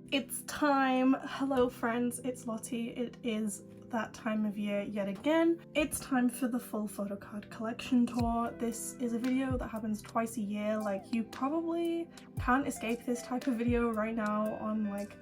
It's time. Hello friends, it's Lottie. It is that time of year yet again. It's time for the full photocard collection tour. This is a video that happens twice a year. Like, you probably can't escape this type of video right now on like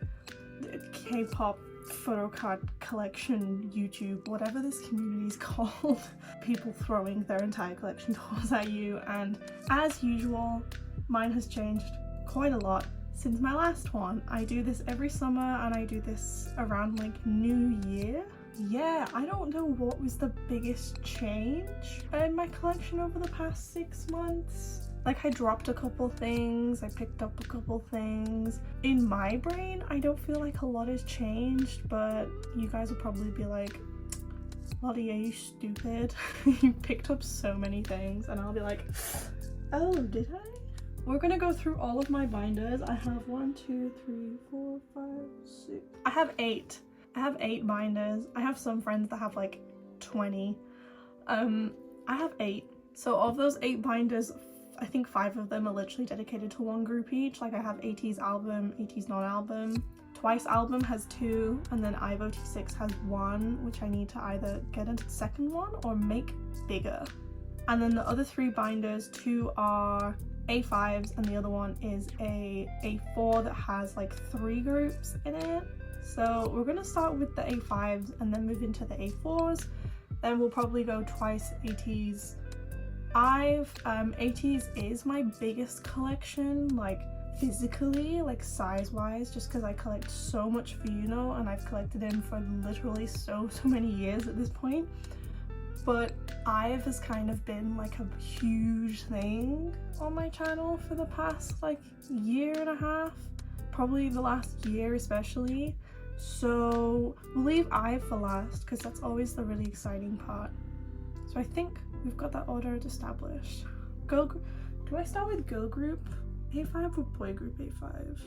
K-pop photocard collection YouTube, whatever this community is called. People throwing their entire collection tours at you, and as usual, mine has changed quite a lot since my last one. I do this every summer and I do this around like New Year. Yeah, I don't know what was the biggest change in my collection over the past 6 months. Like, I dropped a couple things, I picked up a couple things. In my brain, I don't feel like a lot has changed, but you guys will probably be like, Lottie, are you stupid? You picked up so many things. And I'll be like, oh, did I? We're gonna go through all of my binders. I have 1, 2, 3, 4, 5, 6. I have 8. I have 8 binders. I have some friends that have like 20. I have 8. So of those 8 binders, I think 5 of them are literally dedicated to one group each. Like, I have Ateez album, Ateez non-album. Twice album has 2, and then IVE ot6 has 1, which I need to either get a second one or make bigger. And then the other 3 binders, 2 are A5s and the other one is a A4 that has like 3 groups in it. So we're gonna start with the A5s and then move into the A4s. Then we'll probably go twice Ateez. Ateez is my biggest collection, like physically, like size wise, just because I collect so much for and I've collected him for literally so many years at this point. But IVE has kind of been like a huge thing on my channel for the past like year and a half, probably the last year especially. So we'll leave IVE for last because that's always the really exciting part. So I think we've got that order established. Do I start with girl group A5 or boy group A5?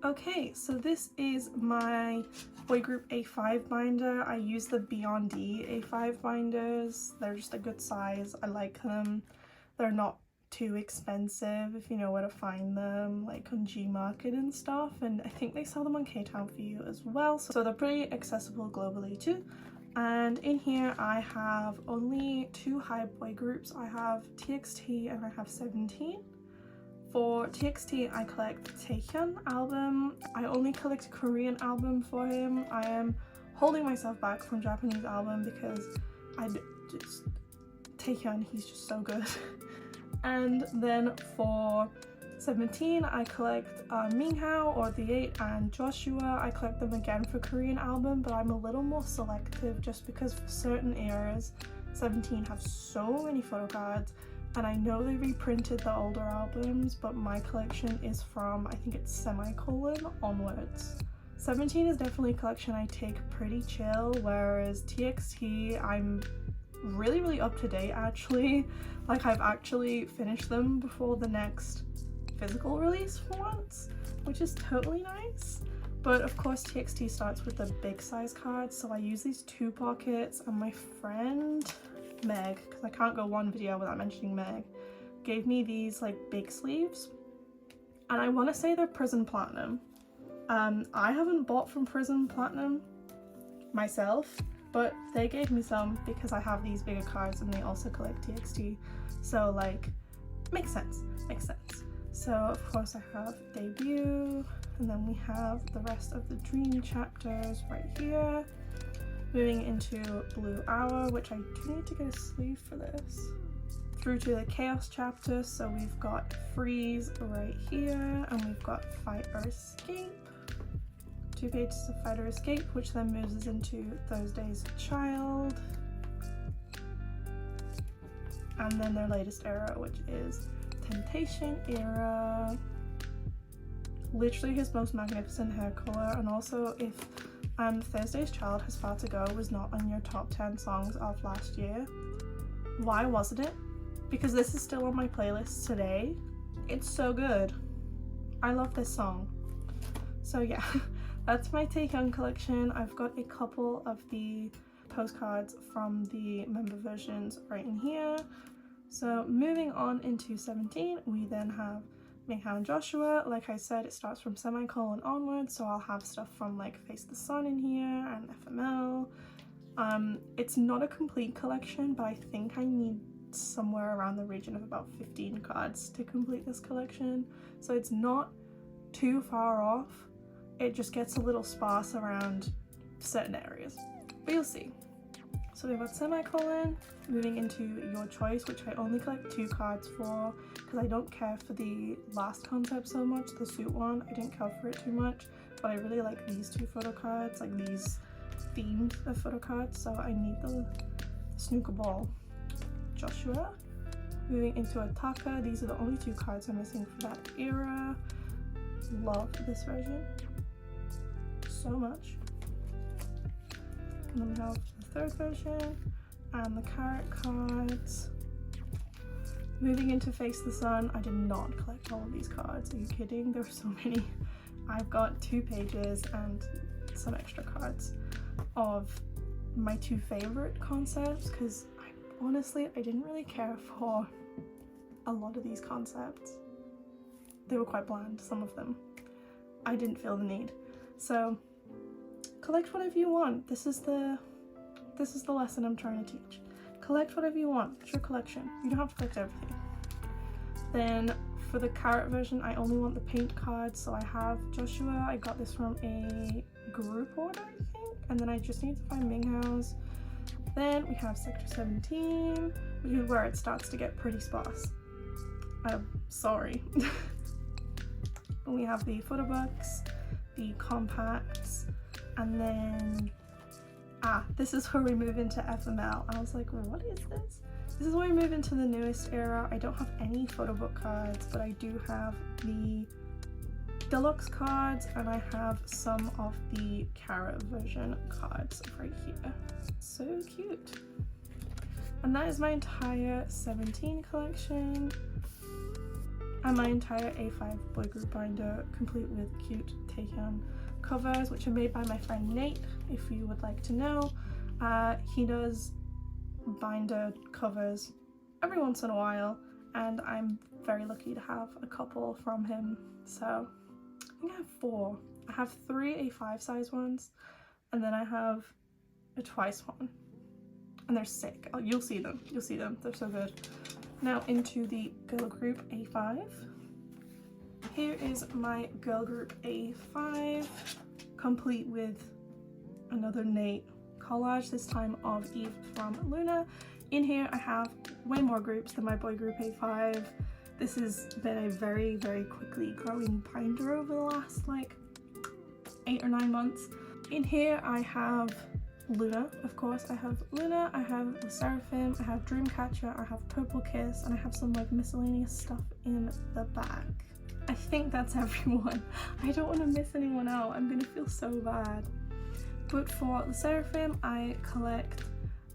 Okay, so this is my boy group A5 binder. I use the Beyond A5 binders. They're just a good size. I like them. They're not too expensive if you know where to find them, like on Gmarket and stuff. And I think they sell them on K-Town for you as well. So they're pretty accessible globally too. And in here I have only 2 high boy groups. I have TXT and I have 17. For TXT, I collect Taehyun album. I only collect Korean album for him. I am holding myself back from Japanese album because Taehyun, he's just so good. And then for 17, I collect Minghao or The 8 and Joshua. I collect them again for Korean album, but I'm a little more selective just because for certain eras, 17 have so many photocards. And I know they reprinted the older albums, but my collection is from, I think it's semicolon onwards. 17 is definitely a collection I take pretty chill, whereas TXT, I'm really up to date actually. Like, I've actually finished them before the next physical release for once, which is totally nice. But of course TXT starts with the big size cards, so I use these 2 pockets, and my friend Meg, because I can't go one video without mentioning Meg, gave me these like big sleeves, and I want to say they're Prison Platinum. I haven't bought from Prison Platinum myself, but they gave me some because I have these bigger cards and they also collect TXT, so like makes sense. So of course I have Debut, and then we have the rest of the Dream chapters right here. Moving into Blue Hour, which I do need to get a sleeve for this. Through to the Chaos chapter, so we've got Freeze right here, and we've got Fight or Escape. 2 pages of Fight or Escape, which then moves us into Thursday's Child. And then their latest era, which is Temptation era. Literally his most magnificent hair color, and also if Thursday's Child Has Far to Go was not on your top 10 songs of last year, why wasn't it? Because this is still on my playlist today. It's so good. I love this song. So yeah, that's my Taehyun collection. I've got a couple of the postcards from the member versions right in here. So moving on into 17, we then have Minghao and Joshua. Like I said, it starts from semicolon onwards, so I'll have stuff from like Face the Sun in here and FML. It's not a complete collection, but I think I need somewhere around the region of about 15 cards to complete this collection, so it's not too far off. It just gets a little sparse around certain areas, but you'll see. So we've got semicolon, moving into your choice, which I only collect 2 cards for because I don't care for the last concept so much, the suit one. I didn't care for it too much, but I really like these 2 photo cards, like these themed photo cards, so I need the snooker ball. Joshua. Moving into Ataka, these are the only 2 cards I'm missing for that era. Love this version so much. And then we have the 3rd version and the carrot cards. Moving into Face the Sun, I did not collect all of these cards. Are you kidding? There were so many. I've got 2 pages and some extra cards of my 2 favorite concepts because honestly, I didn't really care for a lot of these concepts. They were quite bland, some of them. I didn't feel the need. So collect whatever you want. This is the lesson I'm trying to teach. Collect whatever you want. It's your collection. You don't have to collect everything. Then for the carrot version, I only want the paint cards. So I have Joshua. I got this from a group order, I think. And then I just need to find Minghao's. Then we have Sector 17, which is where it starts to get pretty sparse. Sorry. We have the photo books, the compacts, and then this is where we move into FML. I was like, what is this? This is where we move into the newest era. I don't have any photo book cards, but I do have the deluxe cards, and I have some of the carrot version cards right here. So cute. And that is my entire 17 collection and my entire A5 boy group binder, complete with cute Taehyun covers, which are made by my friend Nate, if you would like to know. He does binder covers every once in a while, and I'm very lucky to have a couple from him. So I think I have 4. I have 3 A5 size ones, and then I have a twice one, and they're sick. Oh, you'll see them. You'll see them. They're so good. Now into the girl group A5. Here is my girl group A5, complete with another Nate collage, this time of Eve from Luna. In here I have way more groups than my boy group A5. This has been a very, very quickly growing binder over the last like 8 or 9 months. In here I have Luna, of course. I have Luna, I have the Seraphim, I have Dreamcatcher, I have Purple Kiss, and I have some like miscellaneous stuff in the back. I think that's everyone. I don't want to miss anyone out. I'm gonna feel so bad. But for the Seraphim, I collect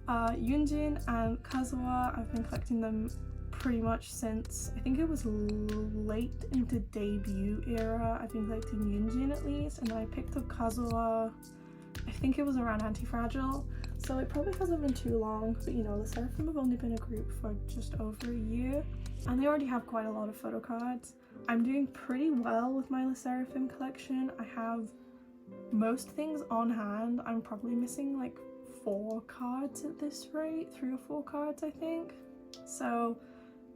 Yoonjin and Kazuha. I've been collecting them pretty much since, I think it was late into debut era. I've been collecting Yoonjin at least, and then I picked up Kazuha, I think it was around Anti-Fragile, so it probably hasn't been too long, but you know, the Seraphim have only been a group for just over a year, and they already have quite a lot of photo cards. I'm doing pretty well with my Seraphim collection. I have most things on hand. I'm probably missing like 4 cards at this rate, 3 or 4 cards I think. So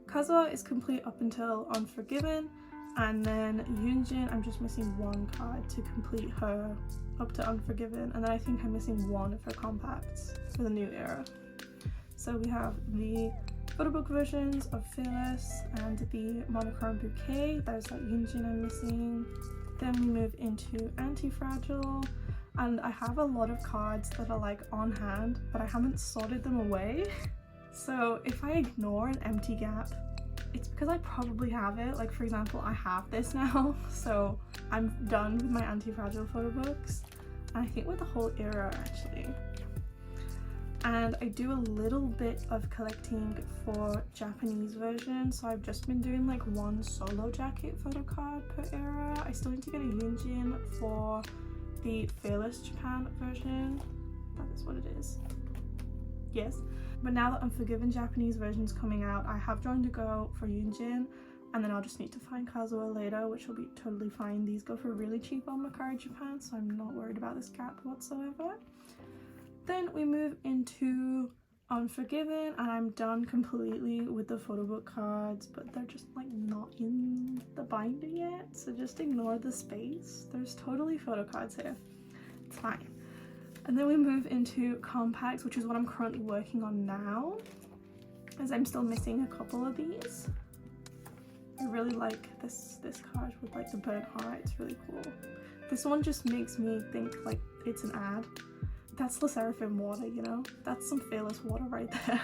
Kazuha is complete up until Unforgiven, and then Yoonjin, I'm just missing 1 card to complete her up to Unforgiven, and then I think I'm missing 1 of her compacts for the new era. So we have the photo book versions of Fearless and the monochrome bouquet. There's that Yoonjin I'm missing. Then we move into Anti-Fragile, and I have a lot of cards that are like on hand, but I haven't sorted them away. So if I ignore an empty gap, it's because I probably have it. Like for example, I have this now, so I'm done with my Anti-Fragile photo books, and I think with the whole era actually. And I do a little bit of collecting for Japanese versions, so I've just been doing like 1 solo jacket photo card per era. I still need to get a Yoonjin for the Fearless Japan version. That is what it is. Yes. But now that Unforgiven Japanese version's coming out, I have joined a go for Yoonjin, And then I'll just need to find Kazuo later, which will be totally fine. These go for really cheap on Mercari Japan, so I'm not worried about this gap whatsoever. Then we move into Unforgiven, and I'm done completely with the photo book cards, but they're just like not in the binder yet, so just ignore the space. There's totally photo cards here. It's fine. And then we move into compacts, which is what I'm currently working on now, as I'm still missing a couple of these. I really like this card with like the burnt heart. It's really cool. This one just makes me think like it's an ad. That's the sserafim water, you know? That's some fearless water right there.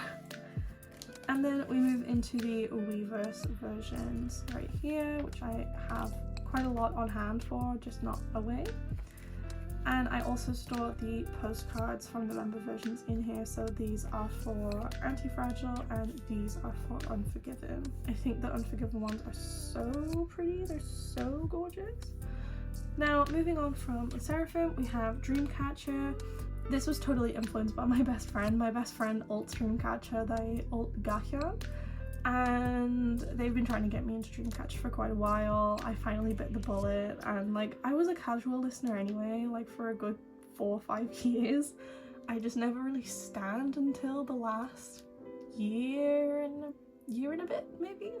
And then we move into the Weverse versions right here, which I have quite a lot on hand for, just not away. And I also store the postcards from the member versions in here, so these are for Anti-Fragile and these are for Unforgiven. I think the Unforgiven ones are so pretty, they're so gorgeous. Now, moving on from Seraphim, we have Dreamcatcher. This was totally influenced by my best friend. My best friend ults Dreamcatcher, they ult Gahyeon. And they've been trying to get me into Dreamcatcher for quite a while. I finally bit the bullet, and like I was a casual listener anyway, like for a good 4 or 5 years. I just never really stand until the last year and a bit maybe.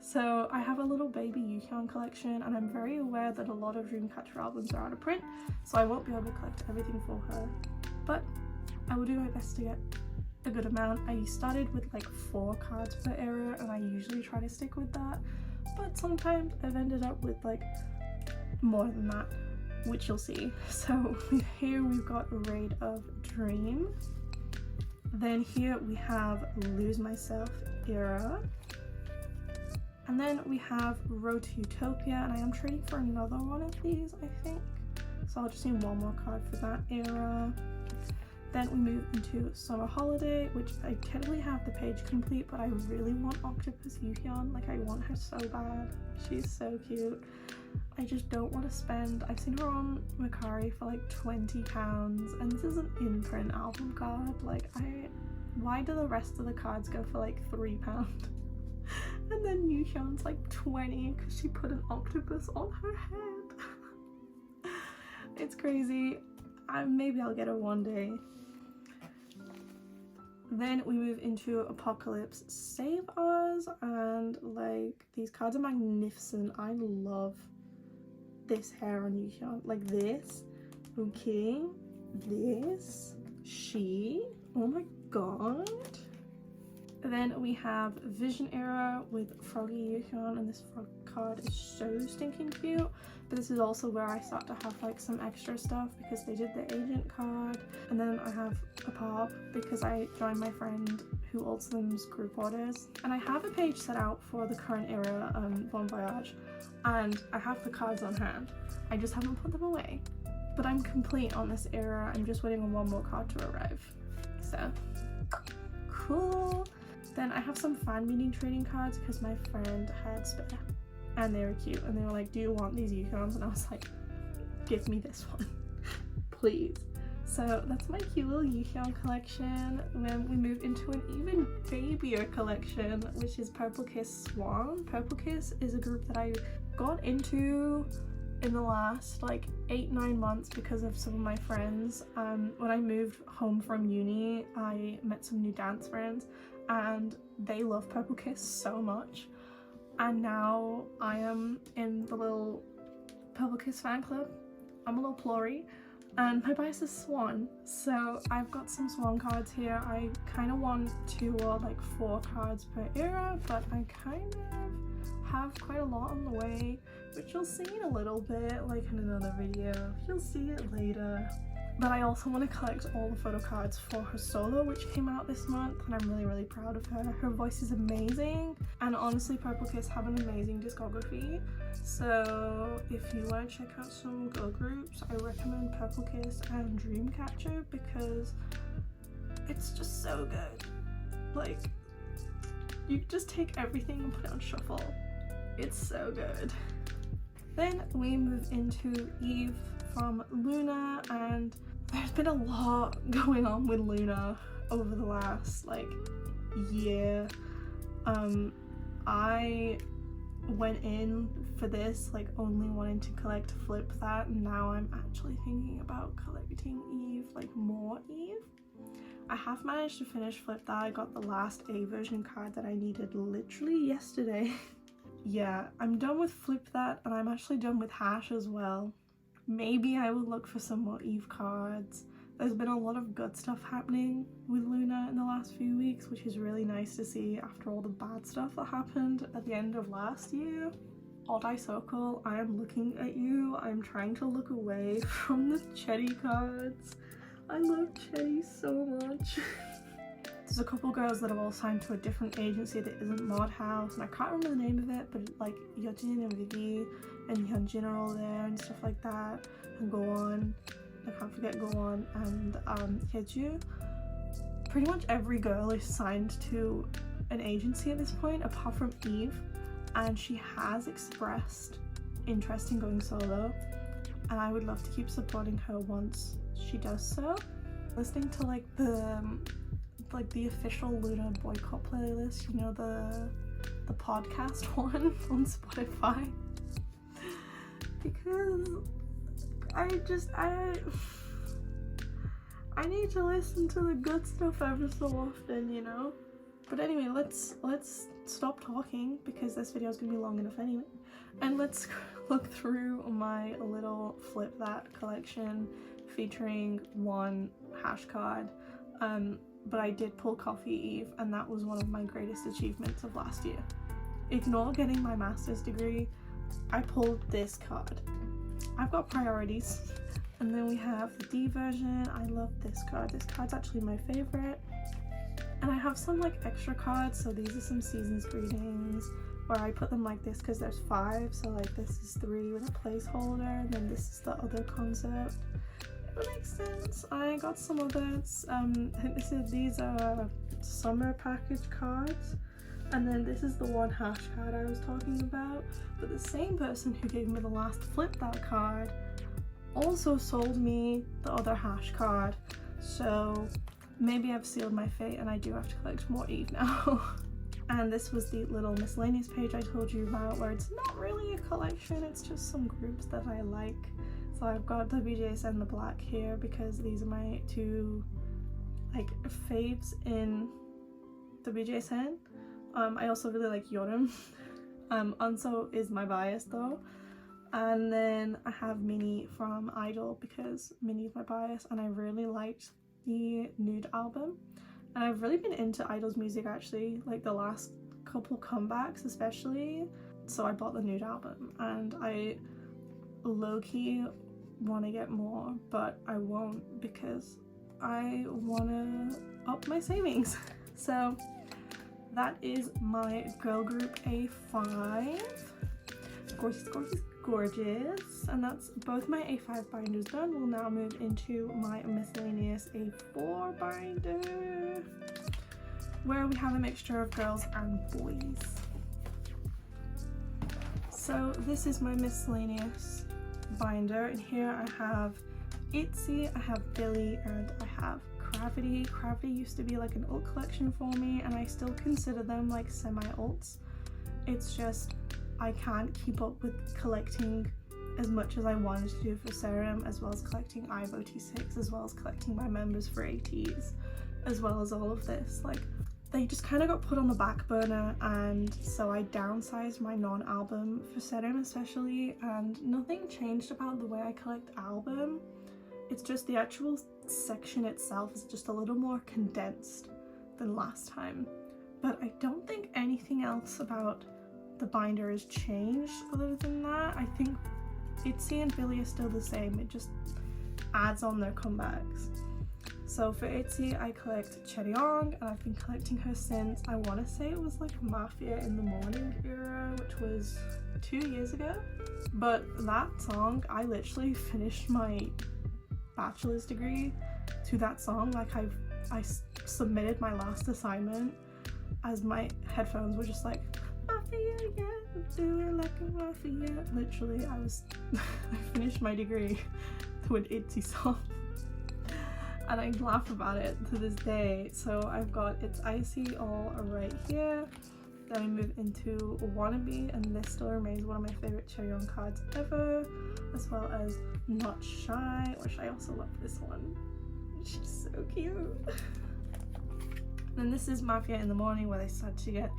So I have a little baby Yuhyun collection, and I'm very aware that a lot of Dreamcatcher albums are out of print, so I won't be able to collect everything for her. But I will do my best to get a good amount. I started with like 4 cards per era, and I usually try to stick with that, but sometimes I've ended up with like more than that, which you'll see. So here we've got Raid of Dream, then here we have Lose Myself era, and then we have Road to Utopia, and I am trading for another one of these, I think, so I'll just need one more card for that era. Then we move into Summer Holiday, which I technically have the page complete, but I really want Octopus Yuhyun. Like, I want her so bad. She's so cute. I just don't want to spend... I've seen her on Mercari for like £20, and this is an in-print album card. Like, why do the rest of the cards go for like £3? And then Yuhyun's like 20 because she put an octopus on her head. It's crazy. Maybe I'll get her one day. Then we move into Apocalypse Save Us, and like these cards are magnificent. I love this hair on Yuhyun. Like this. I'm kidding. This. She. Oh my god. Then we have Vision Era with Froggy Yuhyun, and this frog card is so stinking cute. But this is also where I start to have like some extra stuff because they did the agent card. And then I have a Kpop because I joined my friend who ults them's group orders. And I have a page set out for the current era Bon Voyage, and I have the cards on hand. I just haven't put them away. But I'm complete on this era. I'm just waiting on one more card to arrive. So cool. Then I have some fan meeting trading cards because my friend had spare, and they were cute, and they were like, do you want these Yuhyuns? And I was like, give me this one, please. So that's my cute little Yuhyun collection. Then we move into an even babier collection, which is Purple Kiss Swan. Purple Kiss is a group that I got into in the last like 8-9 months because of some of my friends. When I moved home from uni, I met some new dance friends, and they love Purple Kiss so much, and now I am in the little Purple Kiss fan club. I'm a little plory, and my bias is Swan, so I've got some Swan cards here. I kind of want 2 or like 4 cards per era, but I kind of have quite a lot on the way, which you'll see in a little bit, like in another video. You'll see it later. But I also want to collect all the photo cards for her solo, which came out this month, and I'm really, really proud of her. Her voice is amazing, and honestly, Purple Kiss have an amazing discography. So if you want to check out some girl groups, I recommend Purple Kiss and Dreamcatcher because it's just so good. Like, you just take everything and put it on shuffle. It's so good. Then we move into Eve from Luna, and there's been a lot going on with Luna over the last like year. I went in for this like only wanting to collect Flip That, and now I'm actually thinking about collecting Eve, like more Eve. I have managed to finish Flip That. I got the last A version card that I needed literally yesterday. Yeah, I'm done with Flip That, and I'm actually done with Hash as well. Maybe I will look for some more Eve cards. There's been a lot of good stuff happening with Luna in the last few weeks, which is really nice to see after all the bad stuff that happened at the end of last year. ot6, I am looking at you. I'm trying to look away from the Chetty cards. I love Chetty so much. There's a couple girls that have all signed to a different agency that isn't Mod House, and I can't remember the name of it, but like Yojin and Vivi and Hyunjin are all there and stuff like that, and Go On. I can't forget Go On, and Hyeju. Pretty much every girl is signed to an agency at this point, apart from Eve, and she has expressed interest in going solo, and I would love to keep supporting her once she does so. Listening to like the official Luna boycott playlist, you know, the podcast one on Spotify, because I need to listen to the good stuff every so often, you know. But anyway, let's stop talking because this video is gonna be long enough anyway, and let's look through my little Flip That collection featuring one Hash card. But I did pull Coffee Eve, and that was one of my greatest achievements of last year. Ignore getting my master's degree, I pulled this card. I've got priorities. And then we have the D version. I love this card. This card's actually my favorite. And I have some like extra cards, so these are some season's greetings, where I put them like this because there's 5, so like this is 3 with a placeholder, and then this is the other concept. It makes sense. I got some others. I think these are summer package cards, and then this is the one Hash card I was talking about. But the same person who gave me the last Flip That card also sold me the other Hash card, so maybe I've sealed my fate and I do have to collect more Eve now. And this was the little miscellaneous page I told you about, where it's not really a collection, it's just some groups that I like. So I've got WJS and the Black here because these are my 2 like faves in WJSN. I also really like Yorum. Unso is my bias though. And then I have Minnie from Idol because Minnie is my bias, and I really liked the Nude album. And I've really been into Idol's music actually, like the last couple comebacks especially. So I bought the Nude album, and I low-key want to get more, but I won't because I want to up my savings. So that is my girl group A5. Gorgeous, gorgeous, gorgeous. And that's both my A5 binders done. We'll now move into my miscellaneous A4 binder, where we have a mixture of girls and boys. So this is my miscellaneous binder, and here I have ITZY, I have Billy, and I have Gravity. Gravity used to be like an alt collection for me, and I still consider them like semi-alts. It's just I can't keep up with collecting as much as I wanted to do for Serum, as well as collecting IVE ot6, as well as collecting my members for Ateez, as well as all of this. Like, they just kind of got put on the back burner, and so I downsized my non-album for Serum especially, and nothing changed about the way I collect album. It's just the actual section itself is just a little more condensed than last time. But I don't think anything else about the binder has changed other than that. I think ITZY and Billy are still the same, it just adds on their comebacks. So for ITZY, I collect Chaeryeong, and I've been collecting her since, I want to say it was like Mafia in the Morning era, which was 2 years ago. But that song, I literally finished my bachelor's degree to that song. Like I submitted my last assignment as my headphones were just like, Mafia, yeah, do it like a mafia. Literally, I finished my degree to an ITZY song. And I laugh about it to this day. So I've got It's Icy all right here. Then we move into Wannabe, and this still remains one of my favorite Chaeryeong cards ever, as well as Not Shy, which I also love this one. She's so cute. Then this is Mafia in the Morning, where they start to get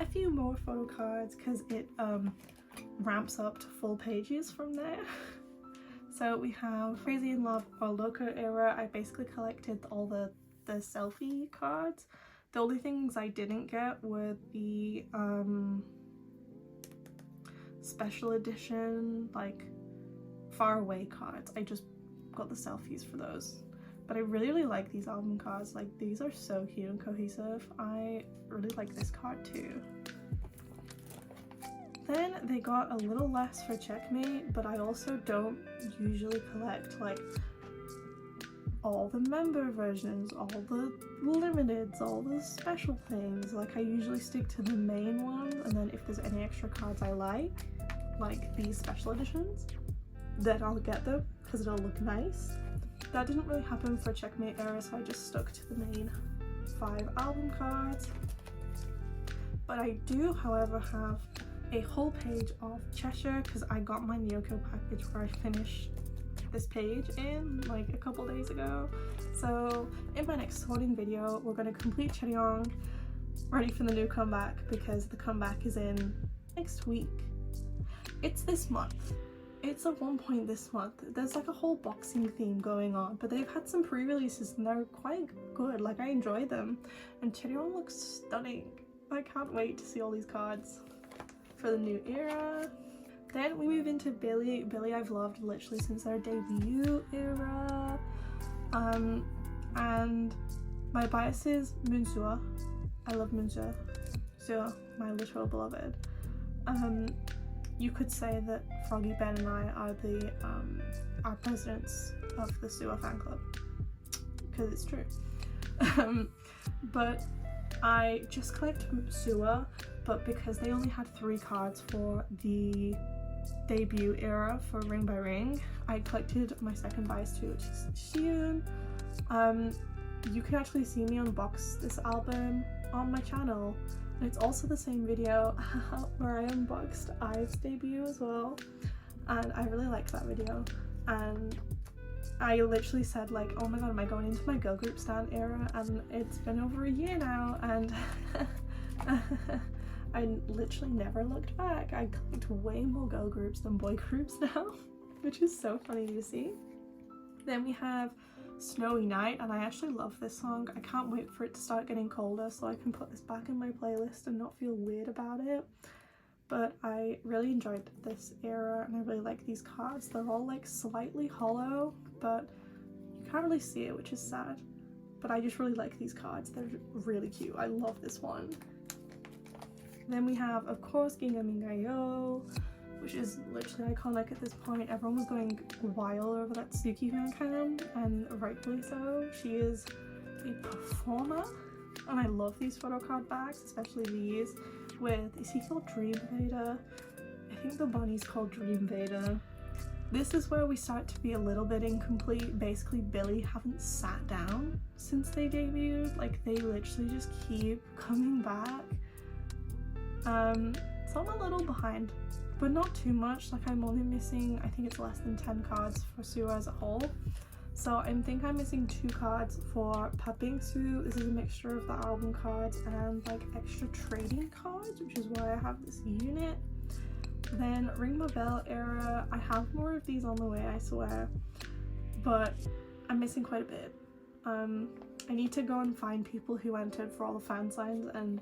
a few more photo cards because it ramps up to full pages from there. So we have Crazy in Love or Loco era. I basically collected all the selfie cards. The only things I didn't get were the special edition, like far away cards. I just got the selfies for those. But I really like these album cards. Like, these are so cute and cohesive. I really like this card too. Then they got a little less for Checkmate, but I also don't usually collect like all the member versions, all the limiteds, all the special things. Like, I usually stick to the main one, and then if there's any extra cards I like these special editions, then I'll get them because it'll look nice. That didn't really happen for Checkmate era, so I just stuck to the main 5 album cards. But I do, however, have a whole page of Cheshire because I got my Nyoko package where I finished this page in like a couple days ago. So in my next sorting video, we're going to complete Chaeryeong, ready for the new comeback, because the comeback is in next week. It's this month. It's at one point this month. There's like a whole boxing theme going on, but they've had some pre-releases and they're quite good. Like, I enjoy them, and Chaeryeong looks stunning. I can't wait to see all these cards for the new era. Then we move into Billy. Billy I've loved literally since their debut era. And my bias is Moonseo. I love Moonseo. So, my literal beloved. You could say that Froggy Ben and I are the our presidents of the Suwa fan club, because it's true. But I just collect Suwa, but because they only had 3 cards for the debut era for Ring by Ring, I collected my second bias too, which is Xiun. You can actually see me unbox this album on my channel, and it's also the same video where I unboxed IVE's debut as well, and I really liked that video. And I literally said like, oh my god, am I going into my girl group stan era? And it's been over a year now, and I literally never looked back. I collect way more girl groups than boy groups now, which is so funny to see. Then we have Snowy Night, and I actually love this song. I can't wait for it to start getting colder so I can put this back in my playlist and not feel weird about it. But I really enjoyed this era, and I really like these cards. They're all like slightly hollow, but you can't really see it, which is sad. But I just really like these cards. They're really cute. I love this one. Then we have, of course, Gingamingayo, which is literally iconic at this point. Everyone was going wild over that Suki fan cam, and rightfully so. She is a performer, and I love these photo card backs, especially these with, is he called Dream Vader? I think the bunny's called Dream Vader. This is where we start to be a little bit incomplete. Basically, Billy haven't sat down since they debuted. Like, they literally just keep coming back. So I'm a little behind, but not too much. Like, I'm only missing, I think it's less than 10 cards for Suwa as a whole. So I think I'm missing 2 cards for Papingsu. This is a mixture of the album cards and like extra trading cards, which is why I have this unit. Then Ring My Bell era, I have more of these on the way, I swear, but I'm missing quite a bit. I need to go and find people who entered for all the fan signs and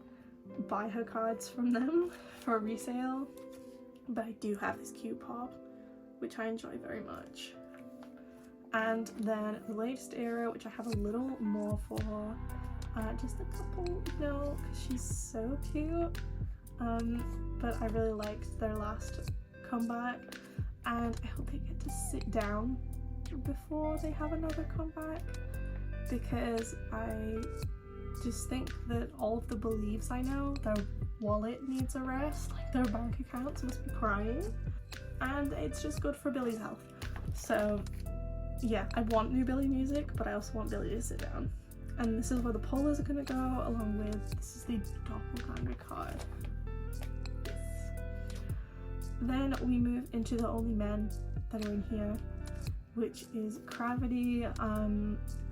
buy her cards from them for resale. But I do have this Kpop, which I enjoy very much. And then the latest era, which I have a little more for, just a couple, because she's so cute. But I really liked their last comeback, and I hope they get to sit down before they have another comeback, because I just think that all of the Believes I know, their wallet needs a rest, like their bank accounts must be crying, and it's just good for Billy's health. So yeah, I want new Billy music, but I also want Billy to sit down. And this is where the polos are going to go, along with, this is the doppelganger card. Yes. Then we move into the only men that are in here, which is Gravity.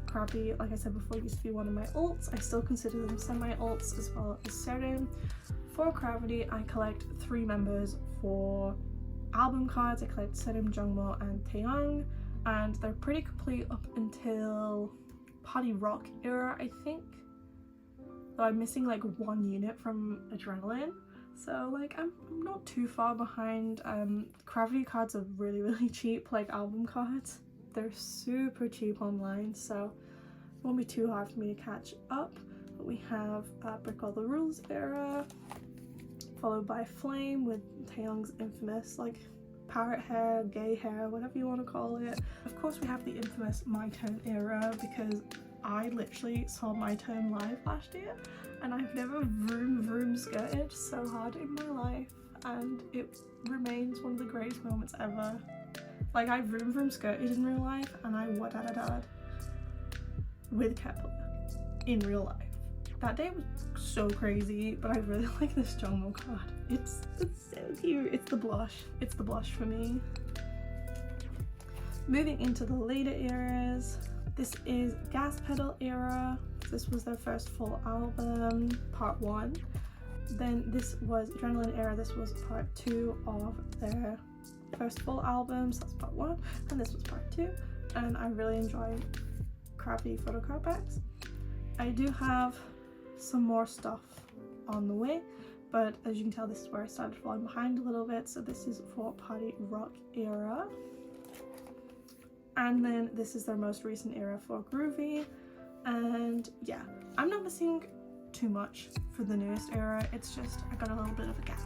Gravity, like I said before, used to be one of my ults. I still consider them semi-ults, as well as sserafim. For Gravity, I collect 3 members. For album cards, I collect sserafim, Jungmo, and Taeyang, and they're pretty complete up until Party Rock era, I think. Though I'm missing like 1 unit from Adrenaline, so like I'm not too far behind. Gravity cards are really cheap, like album cards. They're super cheap online, so it won't be too hard for me to catch up. But we have Break All the Rules era, followed by Flame with Taeyang's infamous like parrot hair, gay hair, whatever you want to call it. Of course we have the infamous My Turn era, because I literally saw My Turn live last year and I've never vroom skirted so hard in my life, and it remains one of the greatest moments ever. Like, I vroom skirted in real life and I wadadadad with Kpop in real life. That day was so crazy, but I really like this Jungmo card. It's so cute. It's the blush for me. Moving into the later eras, this is Gas Pedal era. This was their first full album, part 1. Then this was Adrenaline era. This was part 2 of their first full album, so that's part 1, and this was part 2. And I really enjoy crappy photocard packs. I do have some more stuff on the way, but as you can tell, this is where I started falling behind a little bit. So this is for Party Rock era, and then this is their most recent era for Groovy. And yeah, I'm not missing too much for the newest era. It's just I got a little bit of a gap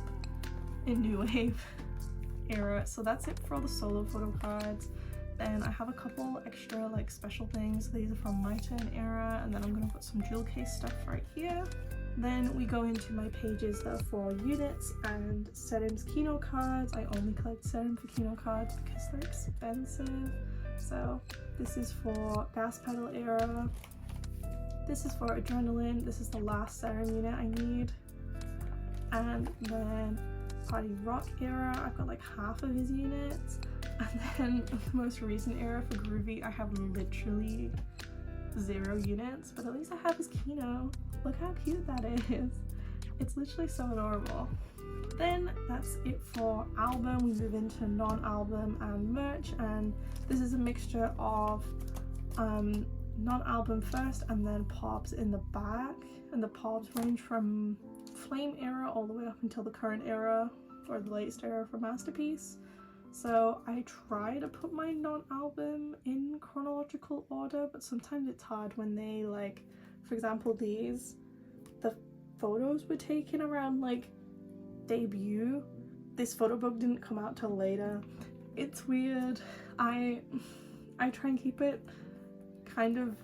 in New Wave era. So that's it for all the solo photo cards. Then I have a couple extra like special things. These are from My Turn era, and then I'm gonna put some jewel case stuff right here. Then we go into my pages that are for units and sserafim's Kino cards. I only collect sserafim for Kino cards because they're expensive. So this is for Gas Pedal era. This is for Adrenaline. This is the last sserafim unit I need. And then Party Rock era, I've got like half of his units. And then the most recent era for Groovy, I have literally 0 units, but at least I have his Kino. Look how cute that is. It's literally so adorable. Then that's it for album. We move into non-album and merch, and this is a mixture of non-album first and then pops in the back. And the pops range from Flame era all the way up until the current era, or the latest era for Masterpiece. So I try to put my non-album in chronological order, but sometimes it's hard when they, like, for example, the photos were taken around like debut. This photo book didn't come out till later. It's weird. I try and keep it kind of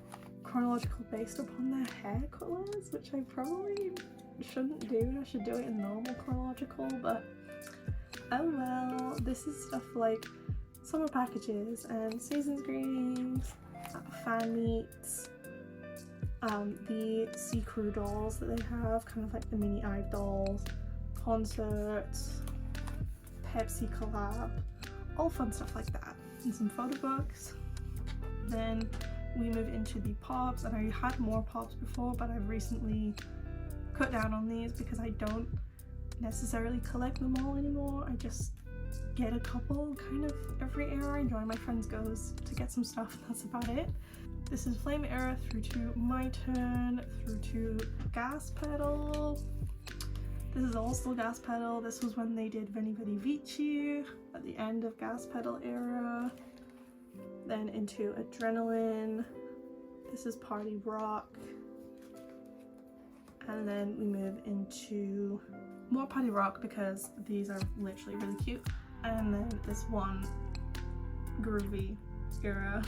chronological based upon their hair colors, which I probably shouldn't do. I should do it in normal chronological, but oh well. This is stuff like summer packages and season's greetings, fan meets, the Sea Crew dolls that they have, kind of like the mini IVE dolls, concerts, Pepsi collab, all fun stuff like that, and some photo books. Then we move into the pops, and I had more pops before, but I've recently cut down on these because I don't necessarily collect them all anymore. I just get a couple kind of every era. I join my friends' goes to get some stuff, and that's about it. This is Flame era through to My Turn, through to Gas Pedal. This is also Gas Pedal. This was when they did Veni Vidi Vici at the end of Gas Pedal era. Then into Adrenaline. This is Party Rock. And then we move into more Party Rock because these are literally really cute. And then this one Groovy era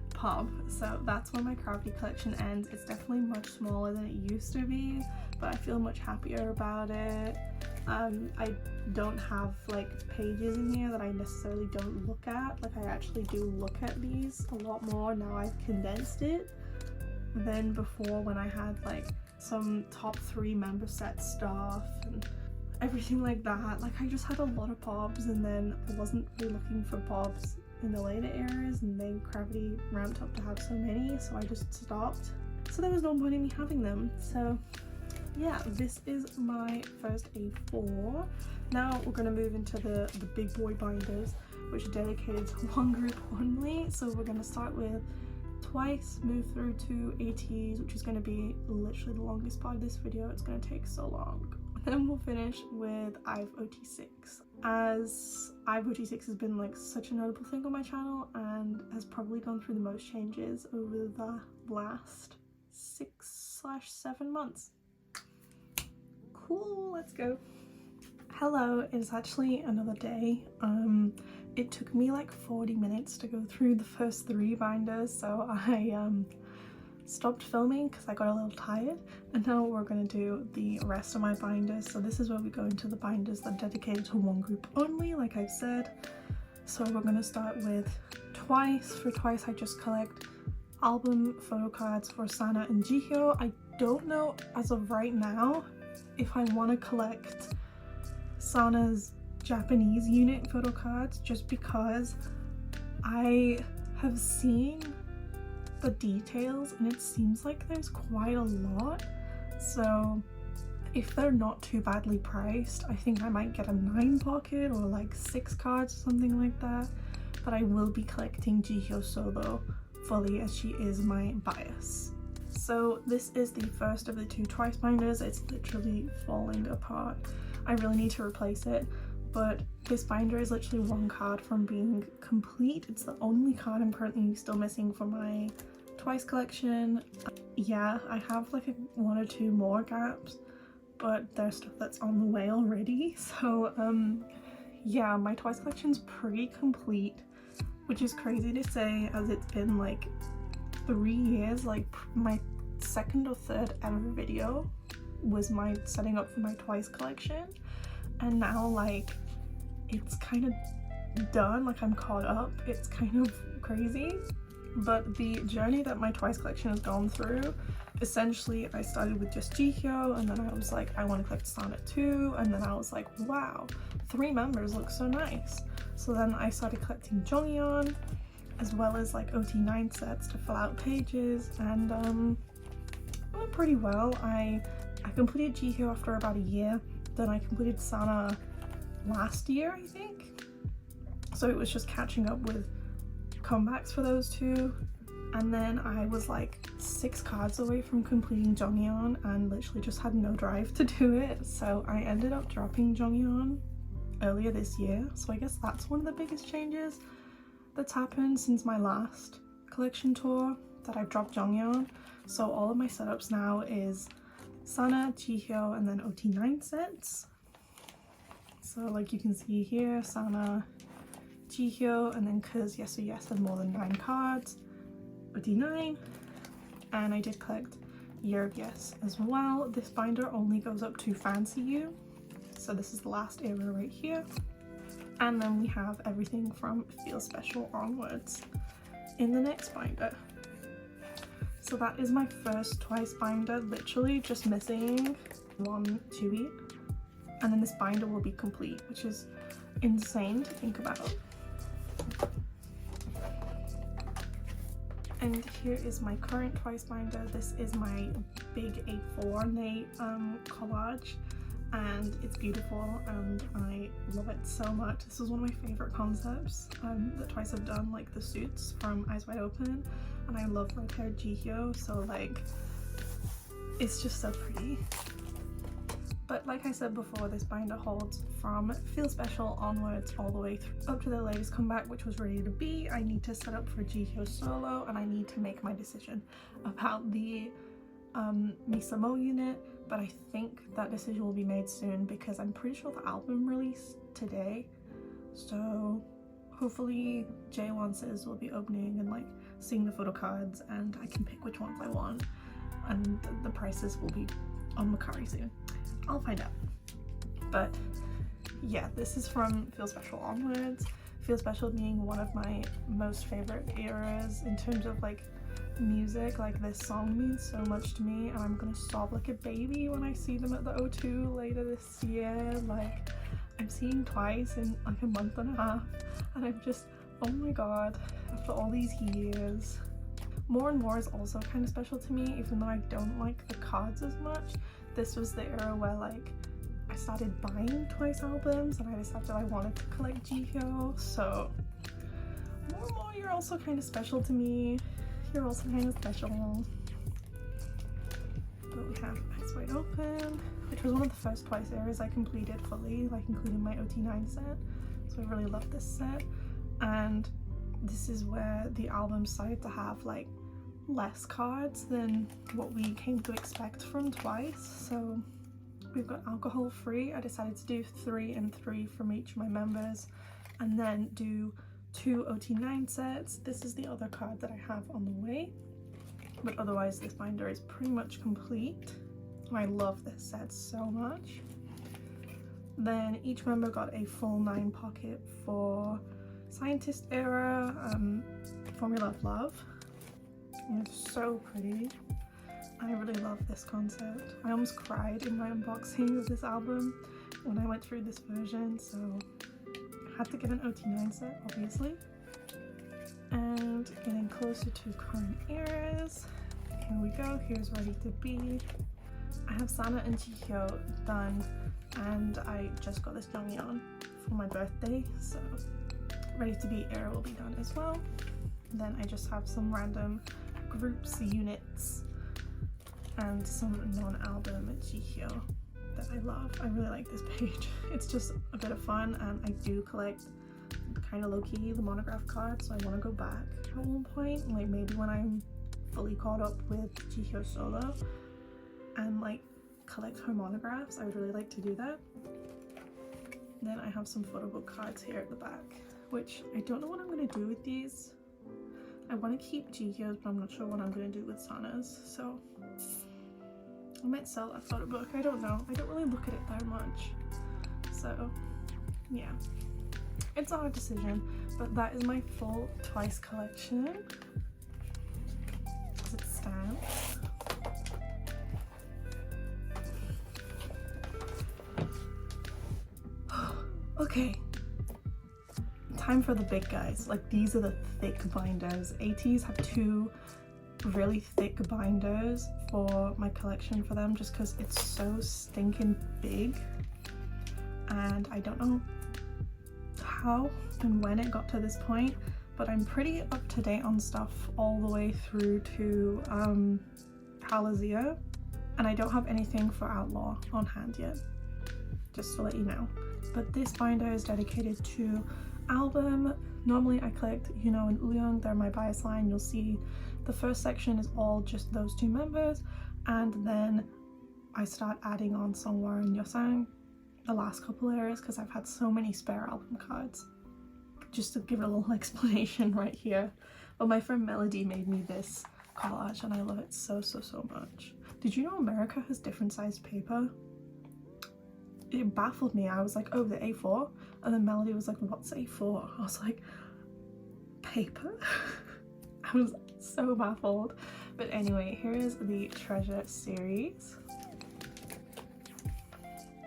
pop. So that's where my Gravity collection ends. It's definitely much smaller than it used to be, but I feel much happier about it. I don't have like pages in here that I necessarily don't look at. Like, I actually do look at these a lot more now. I've condensed it, than before when I had like some top 3 member set stuff and everything like that. Like I just had a lot of pobs, and then I wasn't really looking for pobs in the later eras, and then Gravity ramped up to have so many, so I just stopped. So there was no point in me having them. So yeah, this is my first A4. Now we're going to move into the big boy binders, which are dedicated to one group only. So we're going to start with Twice, move through to Ateez, which is going to be literally the longest part of this video. It's going to take so long. Then we'll finish with IVE ot6, as IVE ot6 has been like such a notable thing on my channel and has probably gone through the most changes over the last 6/7 months. Cool, let's go. Hello, it's actually another day. It took me like 40 minutes to go through the first 3 binders, so I stopped filming because I got a little tired, and now we're going to do the rest of my binders. So this is where we go into the binders that are dedicated to one group only, like I've said. So we're going to start with Twice. For Twice I just collect album photo cards for Sana and JIHYO. I don't know as of right now if I want to collect Sana's Japanese unit photo cards, just because I have seen the details and it seems like there's quite a lot. So if they're not too badly priced, I think I might get a 9 pocket or like 6 cards or something like that. But I will be collecting JIHYO Solo fully, as she is my bias. So this is the first of the 2 Twice binders. It's literally falling apart. I really need to replace it, but this binder is literally 1 card from being complete. It's the only card I'm currently still missing for my Twice collection. Yeah, I have like 1 or 2 more gaps, but there's stuff that's on the way already. So yeah, my Twice collection's pretty complete, which is crazy to say, as it's been like 3 years. Like my 2nd or 3rd ever video was my setting up for my Twice collection, and now like it's kind of done, like I'm caught up. It's kind of crazy. But the journey that my Twice collection has gone through, essentially I started with just JIHYO, and then I was like, I want to collect Sana too, and then I was like, wow, 3 members look so nice. So then I started collecting Jonghyun, as well as like ot9 sets to fill out pages, and went pretty well. I completed JIHYO after about a year, then I completed Sana last year, I think. So it was just catching up with comebacks for those 2, and then I was like 6 cards away from completing Jonghyun and literally just had no drive to do it. So I ended up dropping Jonghyun earlier this year. So I guess that's one of the biggest changes that's happened since my last collection tour, that I've dropped Jonghyun. So all of my setups now is Sana, JIHYO, and then ot9 sets. So like you can see here, Sana, JIHYO, and then because Yes or Yes had more than 9 cards, ot9, and I did collect Year of Yes as well. This binder only goes up to Fancy You, so this is the last era right here. And then we have everything from Feel Special onwards in the next binder. So that is my first Twice binder, literally just missing 1 2-beat, and then this binder will be complete, which is insane to think about. And here is my current Twice binder. This is my big A4 Nate collage, and it's beautiful and I love it so much. This is one of my favorite concepts that Twice have done, like the suits from Eyes Wide Open, and I love red-haired JIHYO, so like it's just so pretty. But like I said before, this binder holds from Feel Special onwards all the way up to the latest comeback, which was Ready to Be. I need to set up for JIHYO Solo, and I need to make my decision about the Misamo unit, but I think that decision will be made soon because I'm pretty sure the album released today. So hopefully J1s will be opening and like seeing the photo cards, and I can pick which ones I want, and the prices will be on Mercari soon. I'll find out. But yeah, this is from Feel Special onwards. Feel Special being one of my most favorite eras in terms of like music, like this song means so much to me, and I'm gonna sob like a baby when I see them at the O2 later this year. Like, I'm seeing twice in like a month and a half, and I'm just, oh my god, after all these years. More and More is also kind of special to me, even though I don't like the cards as much. This was the era where like I started buying Twice albums, and I decided I wanted to collect JIHYO, so More and More, you're also kind of special to me. You're also kind of special. But we have Eyes Wide Open, which was one of the first Twice eras I completed fully, like including my OT9 set, so I really love this set. And this is where the album started to have like less cards than what we came to expect from Twice. So we've got Alcohol Free. I decided to do 3 and 3 from each of my members, and then do 2 OT9 sets. This is the other card that I have on the way, but otherwise this binder is pretty much complete. I love this set so much. Then each member got a full 9 pocket for Scientist era, Formula of Love. And it's so pretty. I really love this concept. I almost cried in my unboxing of this album when I went through this version, so I had to get an OT9 set, obviously. And getting closer to current eras, here we go. Here's Ready to Be. I have Sana and JIHYO done, and I just got this Jonghyun for my birthday, so Ready to Be era will be done as well. Then I just have some random groups, units, and some non-album JIHYO that I love. I really like this page. It's just a bit of fun, and I do collect kind of low-key the monograph cards, so I want to go back at one point, like maybe when I'm fully caught up with JIHYO Solo and like collect her monographs. I would really like to do that. Then I have some photo book cards here at the back, which I don't know what I'm going to do with these. I want to keep JIHYO's, but I'm not sure what I'm going to do with Sana's, so I might sell that photo book. I don't know. I don't really look at it that much, so yeah, it's a hard decision. But that is my full Twice collection as it stands. Okay, time for the big guys. Like, these are the thick binders. Ateez have 2 really thick binders for my collection for them, just because it's so stinking big, and I don't know how and when it got to this point, but I'm pretty up to date on stuff all the way through to Halazia, and I don't have anything for Outlaw on hand yet, just to let you know. But this binder is dedicated to album. Normally I collect Yuno and Uyoung, they're my bias line. You'll see the first section is all just those 2 members, and then I start adding on Songhwa and Yosang the last couple areas because I've had so many spare album cards. Just to give a little explanation right here. But my friend Melody made me this collage, and I love it so much. Did you know America has different sized paper? It baffled me. I was like, oh, the A4, and then Melody was like, what's A4? I was like, paper? I was so baffled. But anyway, here is the Treasure series,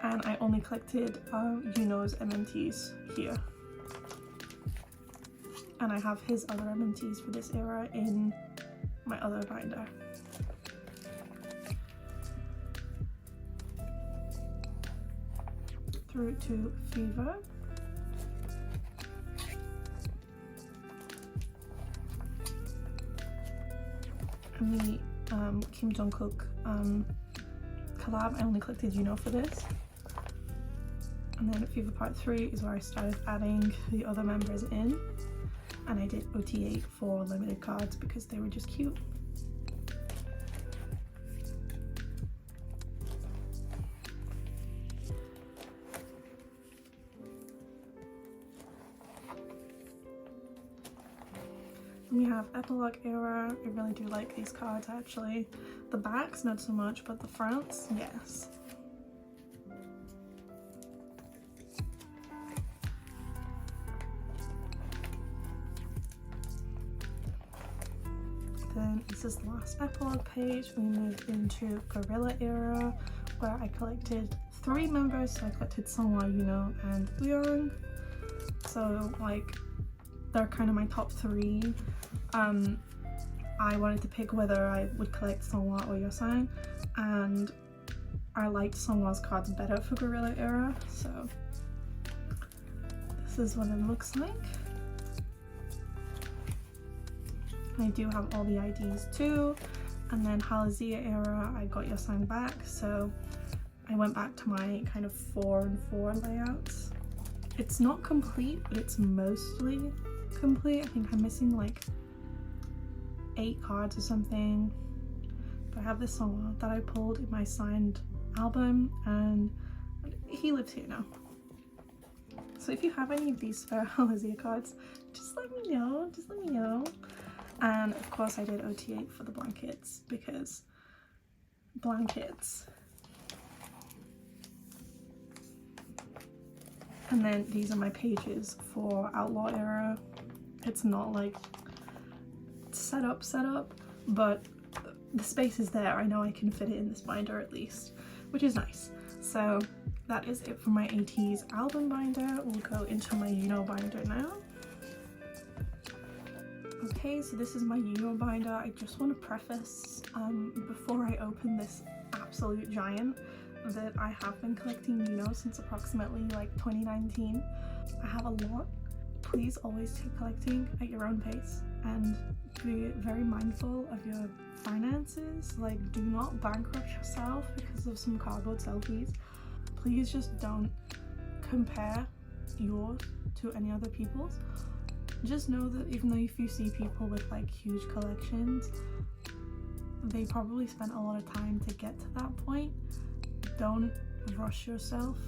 and I only collected Yuno's MMTs here, and I have his other MMTs for this era in my other binder. Through to Fever. And the Kim Jungkook collab, I only collected Yuno for this. And then Fever Part 3 is where I started adding the other members in, and I did OT8 for limited cards because they were just cute. We have Epilogue era. I really do like these cards actually. The backs not so much, but the fronts, yes. Then this is the last epilogue page. We move into Guerrilla era, where I collected 3 members. So I collected Seonghwa, Yuno, and Uyeong. So like they're kind of my top 3. I wanted to pick whether I would collect Seonghwa or Yosang, and I liked Seonghwa's cards better for Guerrilla era, so this is what it looks like. I do have all the IDs too, and then Hallelujah era I got Yosang back, so I went back to my kind of 4 and 4 layouts. It's not complete, but it's mostly complete. I think I'm missing like 8 cards or something, but I have this song that I pulled in my signed album, and he lives here now. So if you have any of these spare Hallelujah cards, just let me know, And of course I did OT8 for the blankets, because blankets. And then these are my pages for Outlaw era. It's not like set up, but the space is there. I know I can fit it in this binder at least, which is nice. So that is it for my Ateez album binder. We'll go into my Yuno binder now. Okay, so this is my Yuno binder. I just want to preface before I open this absolute giant that I have been collecting Yuno since approximately like 2019. I have a lot. Please always take collecting at your own pace and be very mindful of your finances. Like, do not bankrupt yourself because of some cardboard selfies. Please just don't compare yours to any other people's. Just know that even though if you see people with like huge collections, they probably spent a lot of time to get to that point. Don't rush yourself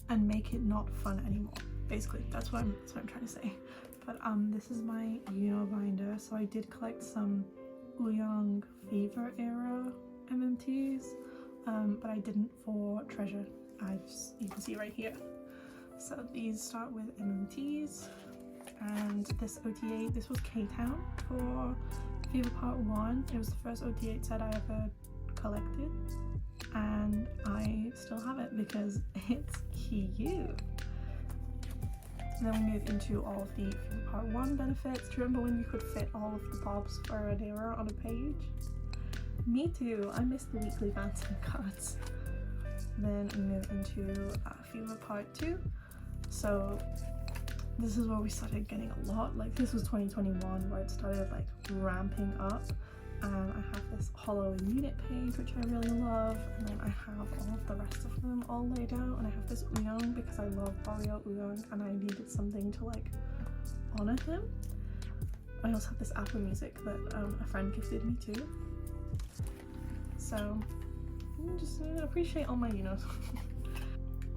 and make it not fun anymore. Basically, that's what I'm trying to say. But this is my Yuno binder. So I did collect some Uyeong Fever era MMTs, but I didn't for Treasure. You can see right here. So these start with MMTs, and this OT8, this was K-Town for Fever Part 1. It was the first OT8 set I ever collected, and I still have it because it's cute. And then we move into all of the Fever Part 1 benefits. Do you remember when you could fit all of the pops for an era on a page? Me too, I miss the weekly fancy cards. Then we move into Fever Part 2. So this is where we started getting a lot. Like, this was 2021 where it started like ramping up. And I have this Hollow Unit page, which I really love. And then I have all of the rest of them all laid out. And I have this Uyeong because I love Oreo Uyeong and I needed something to like honor him. I also have this Apple Music that a friend gifted me too. So just appreciate all my Yunos.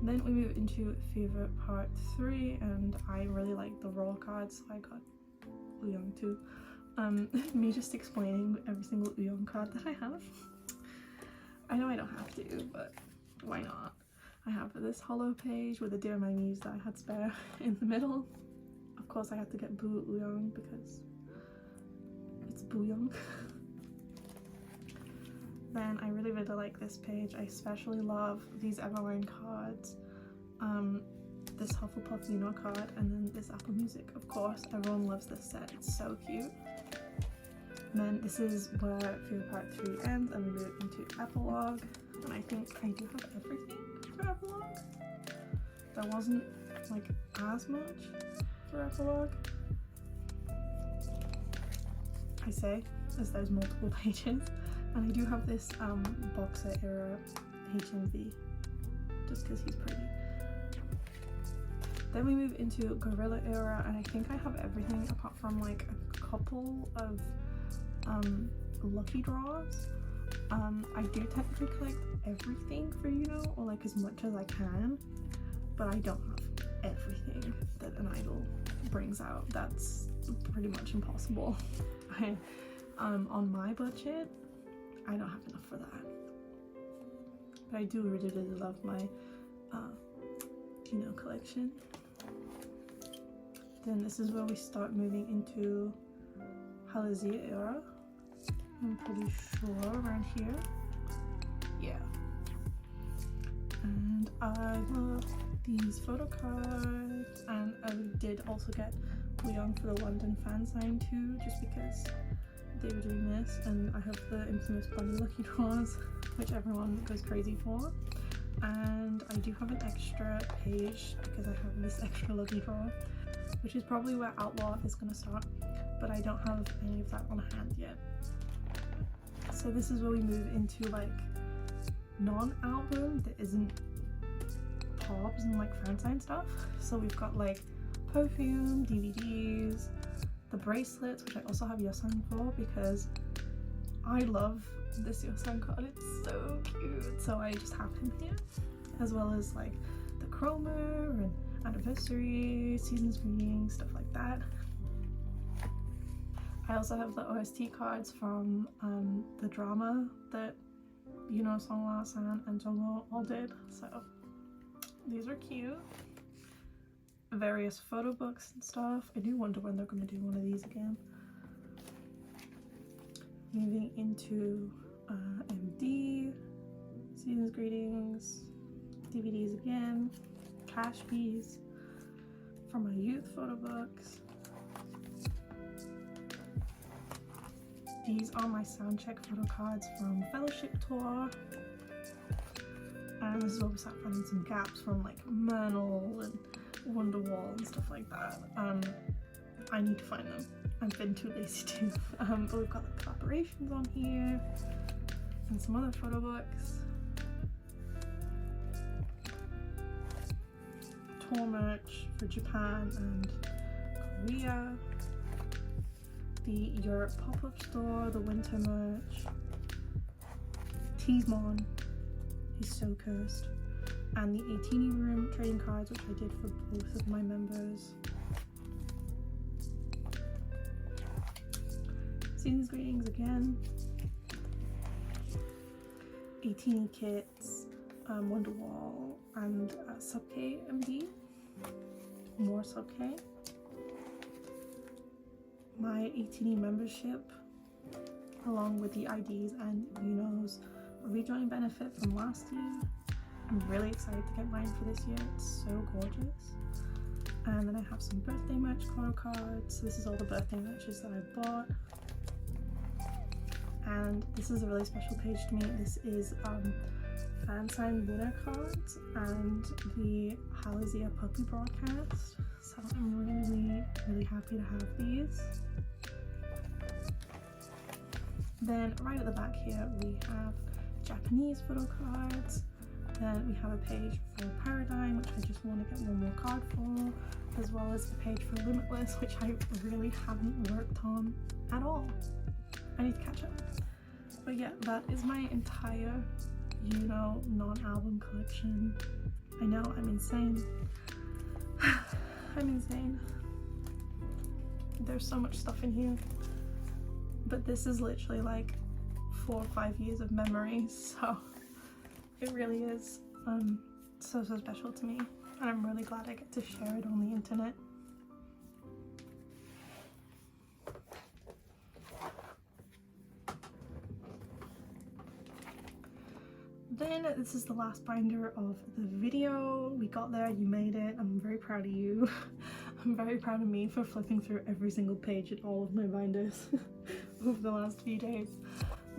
Then we move into Fever Part 3, and I really like the raw cards, so I got Uyeong too. Me just explaining every single Uyeong card that I have. I know I don't have to, but why not? I have this hollow page with a Dear My Muse that I had spare in the middle. Of course I had to get Boo Uyeong because it's Booyeong. Then I really like this page. I especially love these Everlane cards, this Hufflepuff Yuno card, and then this Apple Music. Of course, everyone loves this set. It's so cute. And then this is where Fever Part 3 ends, and we move into Epilogue. And I think I do have everything for Epilogue. There wasn't like as much for Epilogue, I say, as there's multiple pages. And I do have this Boxer era HMV, just because he's pretty. Then we move into Guerrilla era, and I think I have everything apart from like a couple of lucky draws. I do technically collect everything for Yuno, or like as much as I can, but I don't have everything that an idol brings out. That's pretty much impossible. On my budget, I don't have enough for that. But I do really love my Yuno collection. Then this is where we start moving into Hallelujah era. I'm pretty sure around here. Yeah. And I love these photo cards, and I did also get Leon for the London fan sign too, just because they were doing this, and I have the infamous bunny lucky draws, which everyone goes crazy for. And I do have an extra page because I have this extra lucky draw, which is probably where Outlaw is going to start, but I don't have any of that on hand yet. So this is where we move into like non-album that isn't pops and like fan sign stuff. So we've got like perfume, DVDs, the bracelets, which I also have Yosan for because I love this Yosan card, it's so cute, so I just have him here, as well as like the chroma and anniversary, season's greetings, stuff like that. I also have the OST cards from the drama that Songhwa, San, and Jungho all did, so these are cute. Various photo books and stuff. I do wonder when they're going to do one of these again. Moving into MD, season's greetings, DVDs again, cash bees from my youth photo books. These are my soundcheck photo cards from Fellowship Tour. And this is where we start finding some gaps from like Myrtle and Wonderwall and stuff like that. I need to find them. I've been too lazy to. But we've got like collaborations on here and some other photo books. Tour merch for Japan and Korea. The Europe pop-up store, the winter merch. Teasmon, he's so cursed. And the 18 room trading cards, which I did for both of my members. Season's greetings again. 18 kits, Wonderwall, and Sub-K MD. More Sub-K. My 18 membership, along with the IDs and UNO's rejoin benefit from last year. I'm really excited to get mine for this year, it's so gorgeous. And then I have some birthday merch photo cards. This is all the birthday merches that I bought. And this is a really special page to me. This is fan sign winner cards and the Halazia puppy broadcast. So I'm really happy to have these. Then right at the back here we have Japanese photo cards. Then we have a page for Paradigm, which I just want to get one more card for, as well as a page for Limitless, which I really haven't worked on at all. I need to catch up. But yeah, that is my entire non-album collection. I know, I'm insane. I'm insane. There's so much stuff in here. But this is literally like 4 or 5 years of memories, so it really is so special to me, and I'm really glad I get to share it on the internet. Then this is the last binder of the video. We got there, you made it. I'm very proud of you. I'm very proud of me for flipping through every single page in all of my binders over the last few days.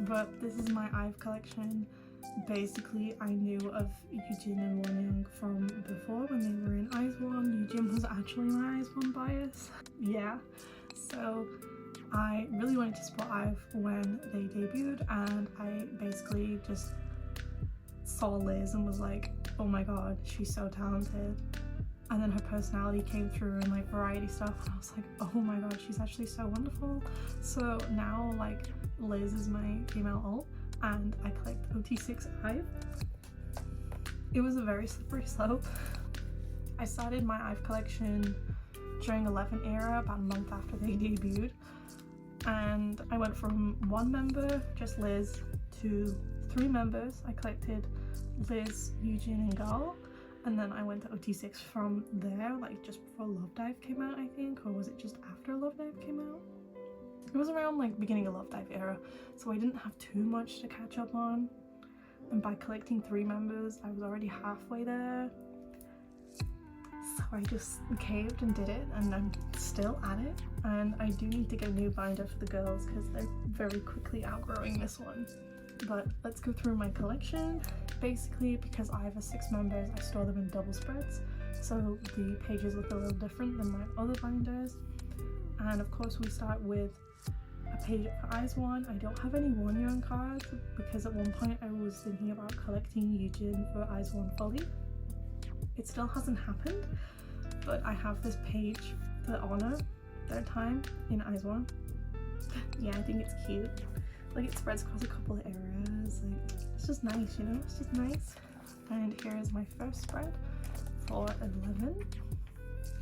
But this is my IVE collection. Basically, I knew of Eugene and Wonyoung from before when they were in ITZY. Eugene was actually my ITZY bias. Yeah, so I really wanted to support IVE when they debuted, and I basically just saw Liz and was like, oh my god, she's so talented. And then her personality came through in like variety stuff, and I was like, oh my god, she's actually so wonderful. So now like Liz is my female alt, and I collect ot6 IVE. It was a very slippery slope. I started my IVE collection during 11 era, about a month after they debuted, and I went from 1 member, just Liz, to 3 members. I collected Liz, Eugene, and Gal, and then I went to ot6 from there, like just before Love Dive came out, I think, or was it just after Love Dive came out? It was around like beginning of Love Dive era, so I didn't have too much to catch up on, and by collecting 3 members I was already halfway there, so I just caved and did it, and I'm still at it. And I do need to get a new binder for the girls because they're very quickly outgrowing this one. But let's go through my collection. Basically, because I have 6 members, I store them in double spreads, so the pages look a little different than my other binders. And of course we start with a page for IZ*ONE. I don't have any Wonyoung cards because at one point I was thinking about collecting Yujin for IZ*ONE fully. It still hasn't happened, but I have this page to honor their time in IZ*ONE. Yeah, I think it's cute. Like, it spreads across a couple of eras. Like, it's just nice, you know? It's just nice. And here is my first spread for 11.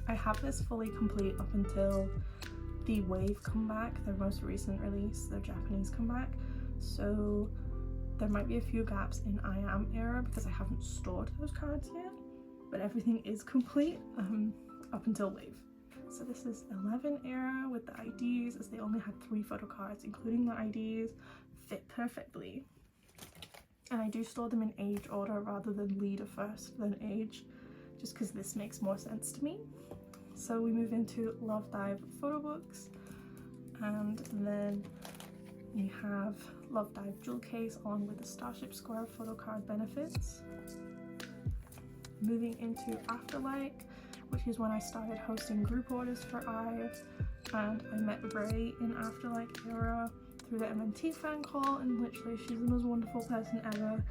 I have this fully complete up until the Wave comeback, their most recent release, their Japanese comeback. So there might be a few gaps in I Am era because I haven't stored those cards yet, but everything is complete up until Wave. So this is 11 era with the IDs, as they only had 3 photo cards, including the IDs, fit perfectly. And I do store them in age order rather than leader first, then age, just because this makes more sense to me. So we move into Love Dive photo books, and then we have Love Dive jewel case along with the Starship Square photo card benefits. Moving into Afterlight, which is when I started hosting group orders for IVE, and I met Ray in Afterlight era through the MNT fan call, and literally she's the most wonderful person ever.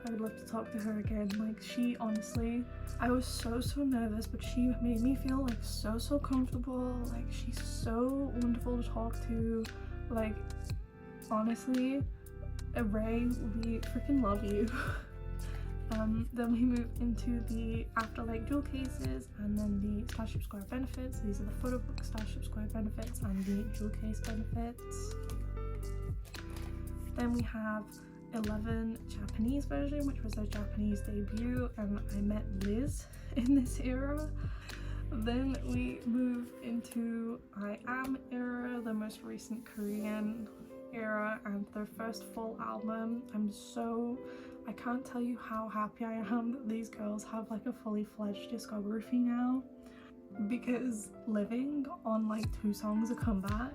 I would love to talk to her again. Like, she honestly, I was so nervous, but she made me feel like so comfortable. Like, she's so wonderful to talk to. Like, honestly, Ray, we freaking love you. Then we move into the Afterlight jewel cases, and then the Starship Square benefits. These are the photo book Starship Square benefits and the jewel case benefits. Then we have 11 Japanese version, which was their Japanese debut, and I met Liz in this era. Then we move into I Am era, the most recent Korean era, and their first full album. I can't tell you how happy I am that these girls have like a fully fledged discography now, because living on like 2 songs a comeback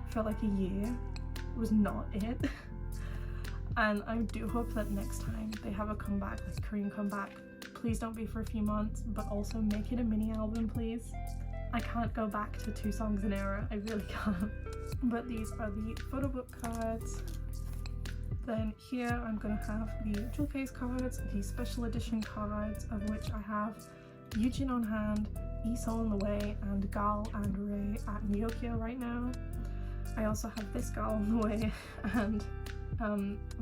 for like a year was not it. And I do hope that next time they have a comeback, like Korean comeback, please don't be for a few months, but also make it a mini album, please. I can't go back to 2 songs an era, I really can't. But these are the photo book cards. Then here I'm going to have the jewel case cards, the special edition cards, of which I have Yujin on hand, Isol on the way, and Gal and Ray at Nyokyo right now. I also have this Gal on the way, and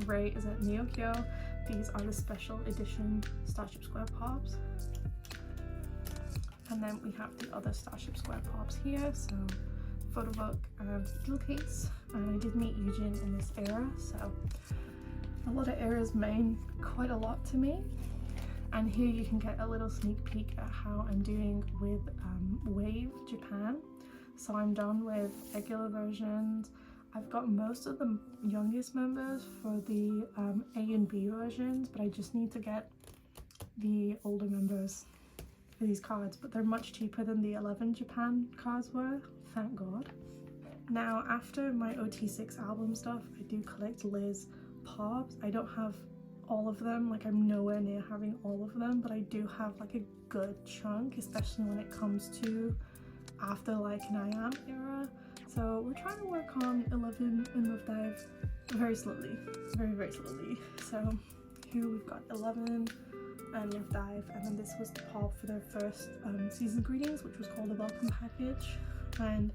Ray is at Nyokyo. These are the special edition Starship Square pops. And then we have the other Starship Square pops here, so photo book and jewel case. And I did meet Yujin in this era, so a lot of eras mean quite a lot to me. And here you can get a little sneak peek at how I'm doing with Wave Japan. So I'm done with regular versions. I've got most of the youngest members for the A and B versions, but I just need to get the older members for these cards, but they're much cheaper than the 11 Japan cards were, thank God. Now, after my ot6 album stuff, I do collect Liz pops. I don't have all of them, like I'm nowhere near having all of them, but I do have like a good chunk, especially when it comes to Afterlight and I Am era. So we're trying to work on 11 in Love Dive very slowly, very slowly. So here we've got 11 and Love Dive, and then this was the pop for their first season greetings, which was called a welcome package, and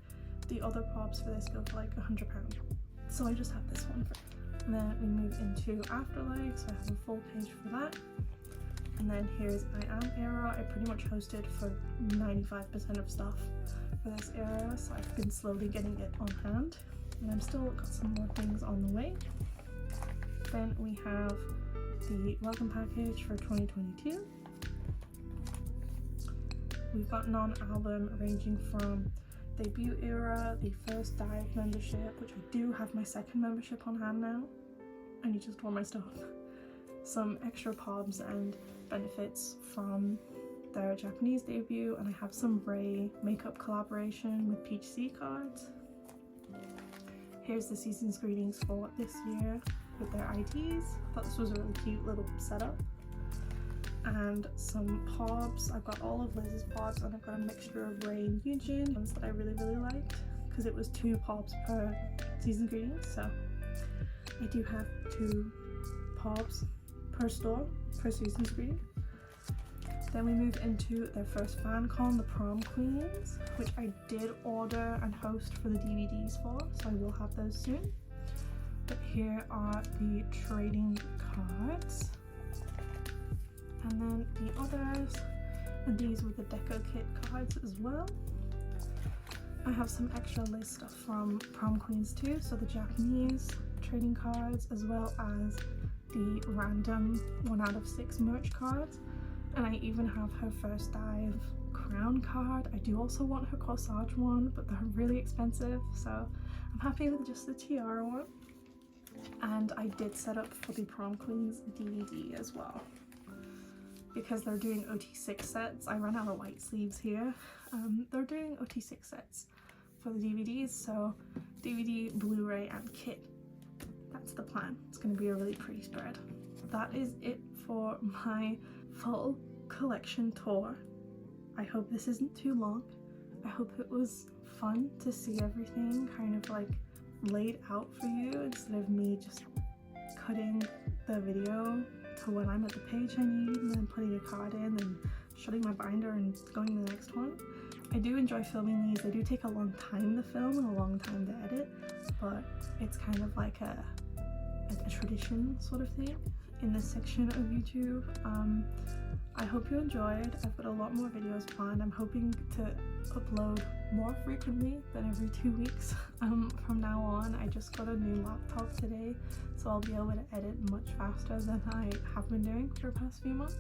the other pops for this go for like £100. So I just have this one for. And then we move into Afterlife, so I have a full page for that. And then here's I Am era. I pretty much hosted for 95% of stuff for this era, so I've been slowly getting it on hand. And I'm still got some more things on the way. Then we have the welcome package for 2022. We've got non-album ranging from debut era, the first dive membership, which I do have my second membership on hand now. I need to store my stuff. Some extra pobs and benefits from their Japanese debut, and I have some Ray makeup collaboration with PHC cards. Here's the season's greetings for this year with their ITs. I thought this was a really cute little setup. And some pobs. I've got all of Liz's pobs, and I've got a mixture of Ray and Yujin, ones that I really liked, because it was 2 pobs per season greetings, so I do have 2 pobs per store per season's greeting. Then we move into their first fan con, the Prom Queens, which I did order and host for the DVDs for, so I will have those soon. But here are the trading cards. And then the others, and these were the deco kit cards as well. I have some extra Liz stuff from Prom Queens too, so the Japanese trading cards as well as the random 1 out of 6 merch cards. And I even have her first dive crown card. I do also want her corsage one, but they're really expensive, so I'm happy with just the tiara one. And I did set up for the Prom Queens DVD as well, because they're doing ot6 sets. I ran out of white sleeves here. They're doing ot6 sets for the DVDs, so DVD, Blu-ray and kit. That's the plan. It's going to be a really pretty spread. That is it for my full collection tour. I hope this isn't too long. I hope it was fun to see everything kind of like laid out for you, instead of me just cutting the video to when I'm at the page I need and then putting a card in and shutting my binder and going to the next one. I do enjoy filming these. They do take a long time to film and a long time to edit, but it's kind of like a tradition sort of thing in this section of YouTube. I hope you enjoyed. I've got a lot more videos planned. I'm hoping to upload more frequently than every 2 weeks from now on. I just got a new laptop today, so I'll be able to edit much faster than I have been doing for the past few months.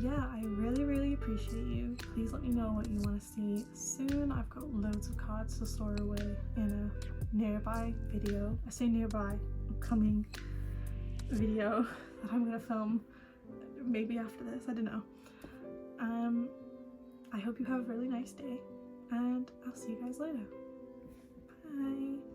Yeah, I really appreciate you. Please let me know what you want to see soon. I've got loads of cards to store away in a nearby video. I say nearby, upcoming video that I'm gonna film maybe after this, I don't know. I hope you have a really nice day, and I'll see you guys later. Bye.